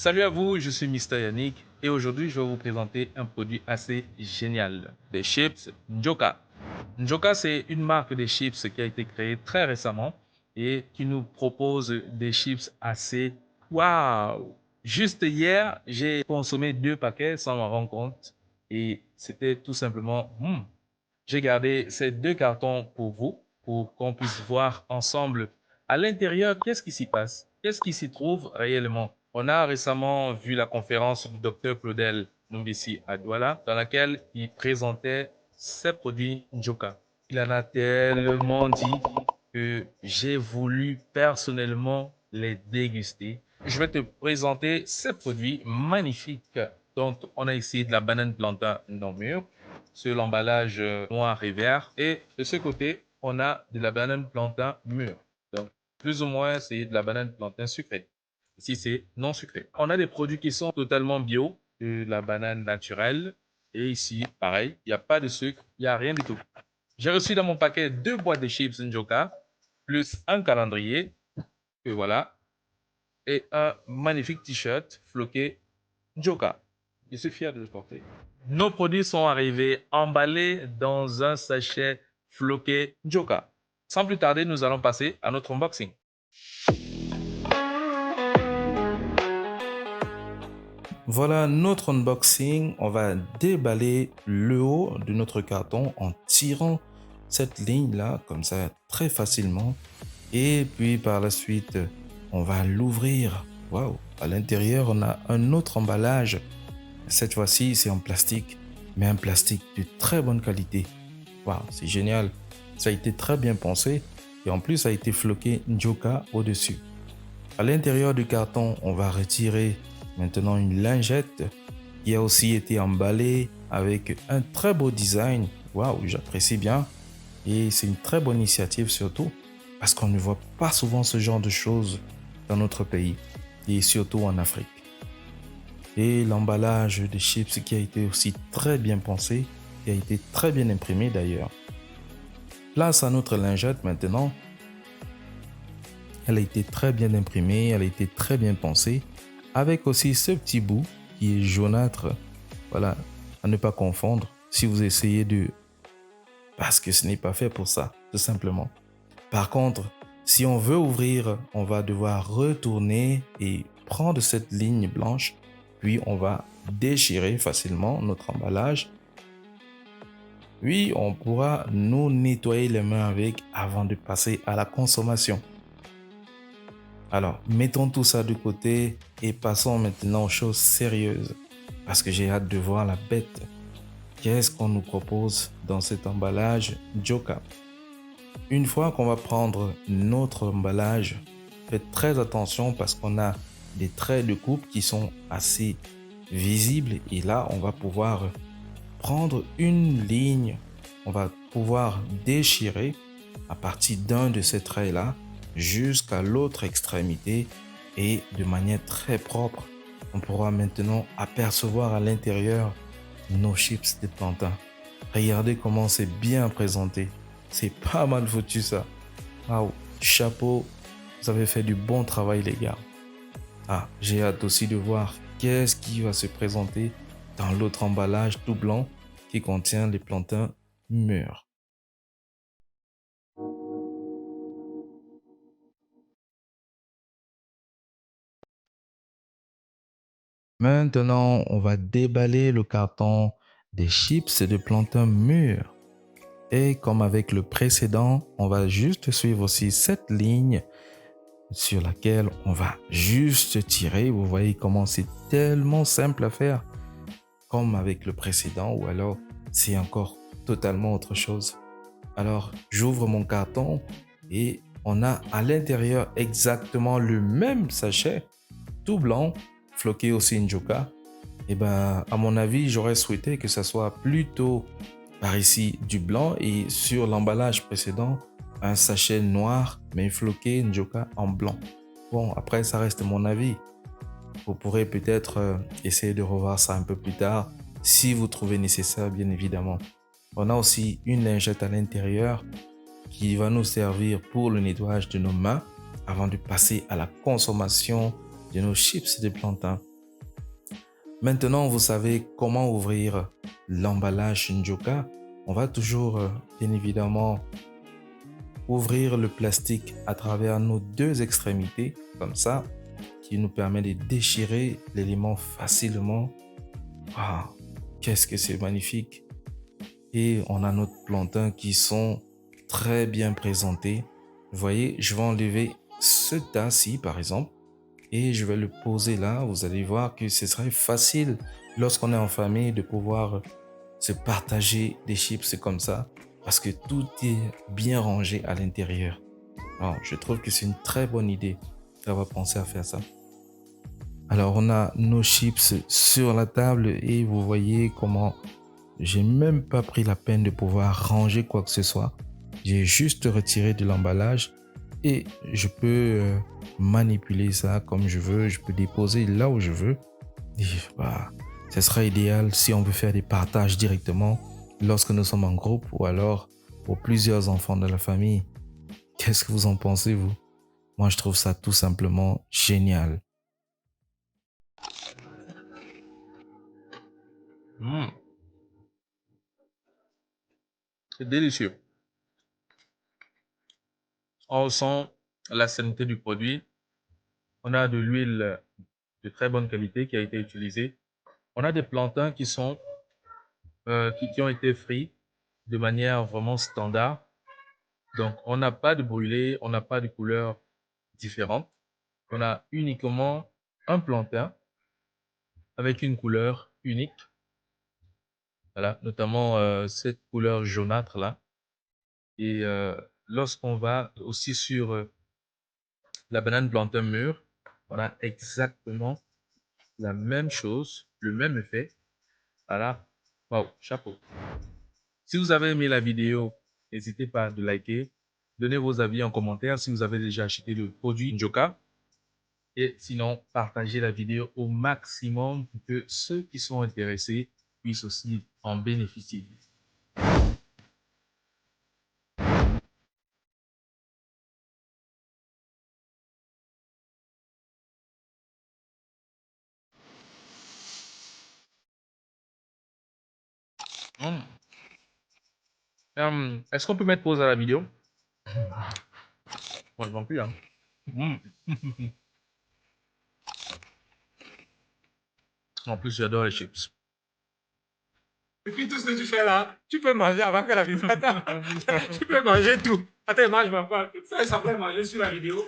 Salut à vous, je suis Mister Yannick et aujourd'hui je vais vous présenter un produit assez génial, des chips Njoka. Njoka, c'est une marque de chips qui a été créée très récemment et qui nous propose des chips assez waouh. Juste hier, j'ai consommé 2 paquets sans m'en rendre compte et c'était tout simplement J'ai gardé ces 2 cartons pour vous, pour qu'on puisse voir ensemble à l'intérieur qu'est-ce qui s'y passe, qu'est-ce qui s'y trouve réellement. On a récemment vu la conférence du docteur Claudel Numbisi à Douala, dans laquelle il présentait ses produits Njoka. Il en a tellement dit que j'ai voulu personnellement les déguster. Je vais te présenter ces produits magnifiques. Donc, on a ici de la banane plantain non mûre sur l'emballage noir et vert. Et de ce côté, on a de la banane plantain mûre. Donc, plus ou moins, c'est de la banane plantain sucrée. Ici, c'est non sucré. On a des produits qui sont totalement bio, de la banane naturelle. Et ici, pareil, il n'y a pas de sucre, il n'y a rien du tout. J'ai reçu dans mon paquet 2 boîtes de chips Njoka, plus un calendrier, que voilà, et un magnifique t-shirt floqué Njoka. Je suis fier de le porter. Nos produits sont arrivés emballés dans un sachet floqué Njoka. Sans plus tarder, nous allons passer à notre unboxing. Voilà notre unboxing. On va déballer le haut de notre carton en tirant cette ligne-là, comme ça, très facilement. Et puis par la suite, on va l'ouvrir. Waouh! À l'intérieur, on a un autre emballage. Cette fois-ci, c'est en plastique, mais un plastique de très bonne qualité. Waouh, c'est génial. Ça a été très bien pensé. Et en plus, ça a été floqué Njoka au-dessus. À l'intérieur du carton, on va retirer maintenant une lingette qui a aussi été emballée avec un très beau design. Waouh, j'apprécie bien. Et c'est une très bonne initiative surtout parce qu'on ne voit pas souvent ce genre de choses dans notre pays et surtout en Afrique. Et l'emballage des chips qui a été aussi très bien pensé, qui a été très bien imprimé d'ailleurs. Place à notre lingette maintenant. Elle a été très bien imprimée, elle a été très bien pensée, avec aussi ce petit bout qui est jaunâtre. Voilà, à ne pas confondre si vous essayez de... Parce que ce n'est pas fait pour ça, tout simplement. Par contre, si on veut ouvrir, on va devoir retourner et prendre cette ligne blanche, puis on va déchirer facilement notre emballage. Puis on pourra nous nettoyer les mains avec avant de passer à la consommation. Alors, mettons tout ça de côté et passons maintenant aux choses sérieuses. Parce que j'ai hâte de voir la bête. Qu'est-ce qu'on nous propose dans cet emballage Njoka? Une fois qu'on va prendre notre emballage, faites très attention parce qu'on a des traits de coupe qui sont assez visibles. Et là, on va pouvoir prendre une ligne. On va pouvoir déchirer à partir d'un de ces traits-là jusqu'à l'autre extrémité et de manière très propre. On pourra maintenant apercevoir à l'intérieur nos chips de plantain. Regardez comment c'est bien présenté. C'est pas mal foutu ça. Waouh, chapeau, vous avez fait du bon travail les gars. Ah, j'ai hâte aussi de voir qu'est-ce qui va se présenter dans l'autre emballage tout blanc qui contient les plantains mûrs. Maintenant, on va déballer le carton des chips de plantain mûrs. Et comme avec le précédent, on va juste suivre aussi cette ligne sur laquelle on va juste tirer. Vous voyez comment c'est tellement simple à faire comme avec le précédent ou alors c'est encore totalement autre chose. Alors, j'ouvre mon carton et on a à l'intérieur exactement le même sachet, tout blanc, floqué aussi Njoka. Et ben, à mon avis, j'aurais souhaité que ça soit plutôt par ici du blanc et sur l'emballage précédent, un sachet noir mais floqué Njoka en blanc. Bon, après, ça reste mon avis. Vous pourrez peut-être essayer de revoir ça un peu plus tard si vous trouvez nécessaire, bien évidemment. On a aussi une lingette à l'intérieur qui va nous servir pour le nettoyage de nos mains avant de passer à la consommation de nos chips de plantain. Maintenant, vous savez comment ouvrir l'emballage Njoka. On va toujours, bien évidemment, ouvrir le plastique à travers nos deux extrémités, comme ça, qui nous permet de déchirer l'élément facilement. Ah, qu'est-ce que c'est magnifique! Et on a notre plantain qui sont très bien présentés. Vous voyez, je vais enlever ce tas-ci, par exemple, et je vais le poser là. Vous allez voir que ce serait facile lorsqu'on est en famille de pouvoir se partager des chips comme ça parce que tout est bien rangé à l'intérieur. Alors, je trouve que c'est une très bonne idée d'avoir pensé à faire ça. Alors, on a nos chips sur la table et vous voyez comment j'ai même pas pris la peine de pouvoir ranger quoi que ce soit. J'ai juste retiré de l'emballage et je peux manipuler ça comme je veux. Je peux déposer là où je veux. Et bah, ce sera idéal si on veut faire des partages directement lorsque nous sommes en groupe ou alors pour plusieurs enfants de la famille. Qu'est-ce que vous en pensez, vous? Moi, je trouve ça tout simplement génial. Mm. C'est délicieux. On ressent la sainteté du produit. On a de l'huile de très bonne qualité qui a été utilisée. On a des plantains qui ont été frits de manière vraiment standard. Donc, on n'a pas de brûlé, on n'a pas de couleurs différentes. On a uniquement un plantain avec une couleur unique. Voilà, notamment cette couleur jaunâtre là. Et lorsqu'on va aussi sur la banane plantain mûre, on a exactement la même chose, le même effet. Voilà. Waouh, chapeau. Si vous avez aimé la vidéo, n'hésitez pas à liker, donnez vos avis en commentaire si vous avez déjà acheté le produit Njoka. Et sinon, partagez la vidéo au maximum pour que ceux qui sont intéressés puissent aussi en bénéficier. Mmh. Est-ce qu'on peut mettre pause à la vidéo? Moi, je ne vends plus, hein. Mmh. En plus, j'adore les chips. Et puis tout ce que tu fais là, tu peux manger avant que la vidéo. Attends, tu peux manger tout. Attends, mange pas. Ça s'appelle manger sur la vidéo.